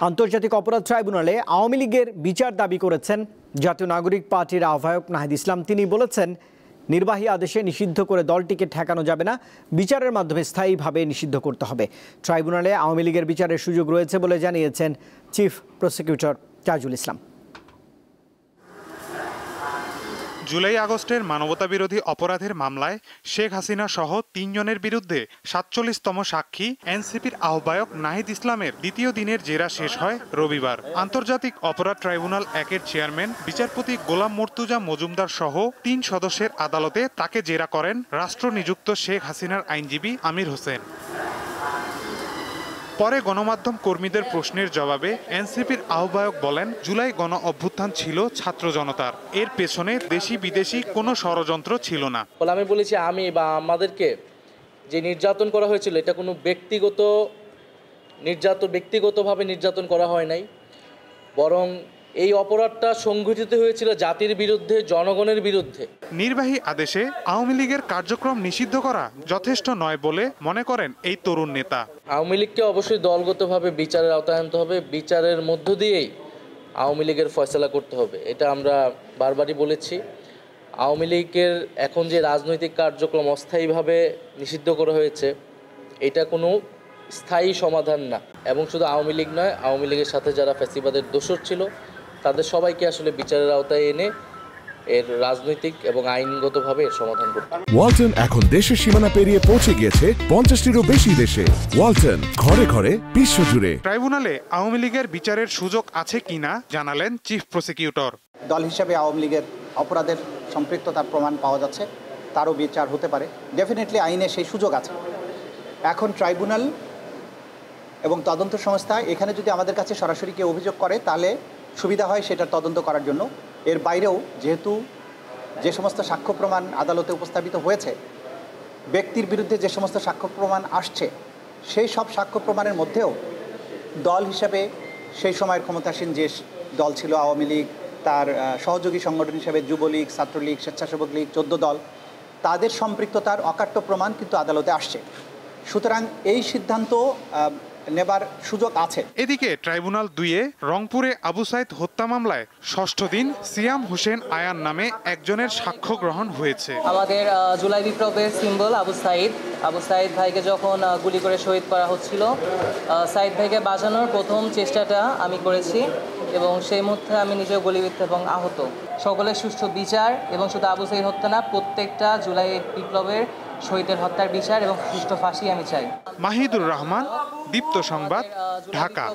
আন্তর্জাতিক অপরাধ ট্রাইব্যুনালে আওয়ামী লীগের বিচার দাবি করেছেন জাতীয় নাগরিক পার্টির আহ্বায়ক নাহিদ ইসলাম। তিনি বলেছেন, নির্বাহী আদেশে নিষিদ্ধ করে দলটিকে ঠেকানো যাবে না, বিচারের মাধ্যমে স্থায়ীভাবে নিষিদ্ধ করতে হবে। ট্রাইব্যুনালে আওয়ামী লীগের বিচারের সুযোগ রয়েছে বলে জানিয়েছেন চিফ প্রসিকিউটর তাজুল ইসলাম। জুলাই আগস্টের মানবতাবিরোধী অপরাধের মামলায় শেখ হাসিনা সহ ৩ জনের বিরুদ্ধে ৪৭তম সাক্ষী এনসিপির আহ্বায়ক নাহিদ ইসলামের দ্বিতীয় দিনের জেরা শেষ হয় রবিবার। আন্তর্জাতিক অপরাধ ট্রাইব্যুনাল ১-এর চেয়ারম্যান বিচারপতি গোলাম মর্তুজা মজুমদার সহ ৩ সদস্যের আদালতে তাকে জেরা করেন রাষ্ট্রনিযুক্ত শেখ হাসিনার আইনজীবী আমির হোসেন। পরে গণমাধ্যম কর্মীদের প্রশ্নের জবাবে এনসিপির আহ্বায়ক বলেন, জুলাই গণ অভ্যুত্থান ছিল ছাত্র জনতার, এর পেছনে দেশি বিদেশি কোনো ষড়যন্ত্র ছিল না। আমি বলেছি আমি বা আমাদেরকে যে নির্যাতন করা হয়েছিল এটা কোনো ব্যক্তিগতভাবে নির্যাতন করা হয় নাই, বরং এই অপরাধটা সংঘটিত হয়েছিল জাতির বিরুদ্ধে, জনগণের বিরুদ্ধে। নির্বাহী আদেশে আওয়ামী লীগের কার্যক্রম নিষিদ্ধ করা যথেষ্ট নয় বলে মনে করেন এই তরুণ নেতা। আওয়ামী লীগকে অবশ্যই দলগতভাবে বিচারের আওতায় আনতে হবে, বিচারের মধ্য দিয়েই আওয়ামী লীগের ফয়সালা করতে হবে। এটা আমরা বারবারই বলেছি। আওয়ামী লীগের এখন যে রাজনৈতিক কার্যক্রম অস্থায়ীভাবে নিষিদ্ধ করা হয়েছে, এটা কোনো স্থায়ী সমাধান না। এবং শুধু আওয়ামী লীগ নয়, আওয়ামী লীগের সাথে যারা ফ্যাসিবাদের দোসর ছিল তাদের সবাইকে আসলে বিচারের আওতায় এনে এর রাজনৈতিক এবং আইনগতভাবে এর সমাধান করতে হবে। ওয়ালটন এখন দেশের সীমানা পেরিয়ে পৌঁছে গিয়েছে 50টিরও বেশি দেশে। ওয়ালটন, ঘরে ঘরে বিশ্বজুড়ে। ট্রাইব্যুনালে আওয়ামী লীগের বিচারের সুযোগ আছে কিনা জানালেন চিফ প্রসিকিউটর। দল হিসেবে আওয়ামী লীগের অপরাধের সম্পৃক্ততার প্রমাণ পাওয়া যাচ্ছে, তারও বিচার হতে পারে। ডেফিনেটলি আইনে সেই সুযোগ আছে। এখন ট্রাইব্যুনাল এবং তদন্ত সংস্থা এখানে যদি আমাদের কাছে সরাসরি কেউ অভিযোগ করে তাহলে সুবিধা হয় সেটার তদন্ত করার জন্য। এর বাইরেও যেহেতু যে সমস্ত সাক্ষ্য প্রমাণ আদালতে উপস্থাপিত হয়েছে, ব্যক্তির বিরুদ্ধে যে সমস্ত সাক্ষ্য প্রমাণ আসছে, সেই সব সাক্ষ্য প্রমাণের মধ্যেও দল হিসেবে সেই সময়ের ক্ষমতাসীন যে দল ছিল আওয়ামী লীগ, তার সহযোগী সংগঠন হিসেবে যুবলীগ, ছাত্রলীগ, স্বেচ্ছাসেবক লীগ, 14 দল, তাদের সম্পৃক্ততার অকাট্য প্রমাণ কিন্তু আদালতে আসছে। সুতরাং এই সিদ্ধান্ত নেবার সুযোগ আছে। এদিকে ট্রাইব্যুনাল 2-এ রংপুরে আবু সাইদ হত্যা মামলায় ৬ষ্ঠ দিন সিয়াম হোসেন আয়ান নামে একজনের সাক্ষ্য গ্রহণ হয়েছে। আমাদের জুলাই বিপ্লবের সিম্বল আবু সাইদ ভাইকে যখন গুলি করে শহীদ করা হচ্ছিল, সাইদ ভাইকে বাঁচানোর প্রথম চেষ্টাটা আমি করেছি এবং সেই মুহূর্তে আমি নিজেও গুলিবিদ্ধ এবং আহত। সকলের সুষ্ঠু বিচার এবং শুধু আবু সাইদ হত্যা না, প্রত্যেকটা জুলাই বিপ্লবের শহীদের হত্যার বিচার এবং সুষ্ঠু ফাঁসি আমি চাই। মাহিদুর রহমান, দীপ্ত সংবাদ, ঢাকা।